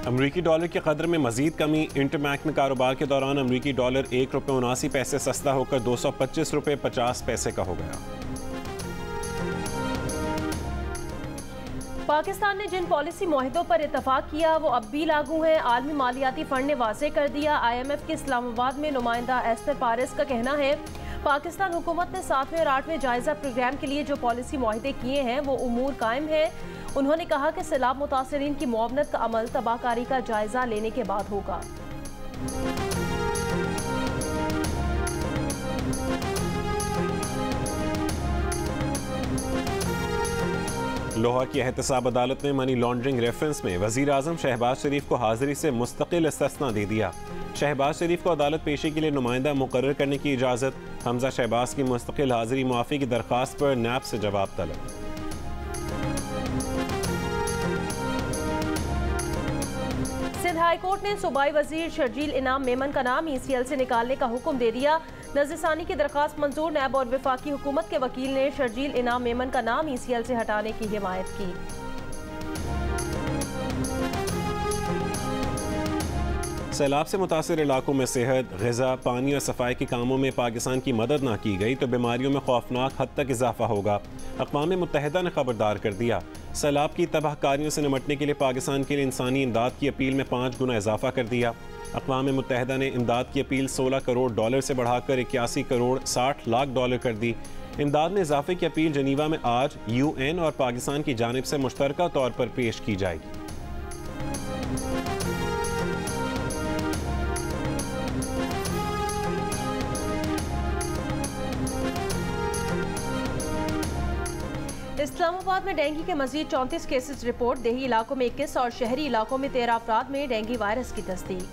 अमरीकी डॉलर की कदर में मजीद कमी। इंटरबैंक में कारोबार के दौरान अमरीकी डॉलर ₹1.79 सस्ता होकर ₹225.50 का हो गया। पाकिस्तान ने जिन पॉलिसी मुआहदों पर इतफाक किया वो अब भी लागू हैं। आलमी मालियाती फंड ने वाज़ेह कर दिया। IMF के इस्लामाबाद में नुमाइंदा एस्तर पारिस का कहना है पाकिस्तान हुकूमत ने 7वें और 8वें जायजा प्रोग्राम के लिए जो पॉलिसी मुआहदे किए हैं वो उमूर कायम है। उन्होंने कहा कि सैलाब मुतासरीन की मुआवनत का अमल तबाहकारी का जायजा लेने के बाद होगा। लोहा की एहतसाब अदालत ने मनी लॉन्ड्रिंग रेफरेंस में वजीर आजम शहबाज शरीफ को हाजिरी से मुस्तकिल इस्तिस्ना दे दिया। शहबाज शरीफ को अदालत पेशी के लिए नुमाइंदा मुकर्रर करने की इजाज़त। हमजा शहबाज की मुस्तकिल हाजिरी मुआफ़ी की दरख्वास्त पर नैब से जवाब तलब। सिंध हाई कोर्ट ने सूबाई वजीर शर्जील इनाम मेमन का नाम ECL से निकालने का हुक्म दे दिया। नज़रसानी की दरख्वास्त मंजूर। नैब और वफाकी हुकूमत के वकील ने शर्जील इनाम मेमन का नाम ECL से हटाने की हिमायत की। सैलाब से मुतासिर इलाकों में सेहत, ग़िज़ा, पानी और सफाई के कामों में पाकिस्तान की मदद न की गई तो बीमारियों में खौफनाक हद तक इजाफा होगा। अक़वाम मुत्तहिदा ने खबरदार कर दिया। सैलाब की तबाहकारियों से निमटने के लिए पाकिस्तान के लिए इंसानी इमदाद की अपील में 5 गुना इजाफा कर दिया। अक़वाम मुत्तहिदा ने इमदाद की अपील $16 करोड़ से बढ़ाकर $81 करोड़ 60 लाख कर दी। इमदाद में इजाफे की अपील जनीवा में आज UN और पाकिस्तान की जानिब से मुश्तरका तौर पर पेश की जाएगी। इस्लामाबाद में डेंगू के मजीद 34 केसेस रिपोर्ट। देही इलाकों में 21 और शहरी इलाकों में 13 अफराद में डेंगू वायरस की तस्दीक।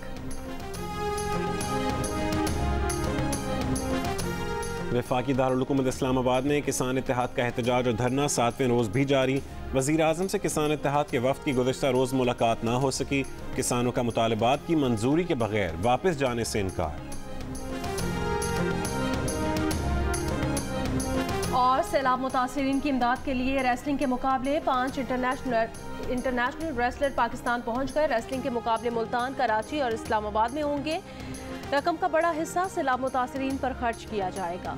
वफाकी दारुल हुकूमत इस्लामाबाद में किसान इत्तेहाद का एहतजाज और धरना 7वें रोज़ भी जारी। वज़ीर आज़म से किसान इत्तेहाद के वफ़द की गुज़िश्ता रोज़ मुलाकात ना हो सकी। किसानों का मुतालबात की मंजूरी के बगैर वापस जाने से इनकार। और सैलाब मुतासरीन की इमदाद के लिए रेसलिंग के मुकाबले 5 इंटरनेशनल रेसलर पाकिस्तान पहुंच गए। रेसलिंग के मुकाबले मुल्तान, कराची और इस्लामाबाद में होंगे। रकम का बड़ा हिस्सा सैलाब मुतासरीन पर खर्च किया जाएगा।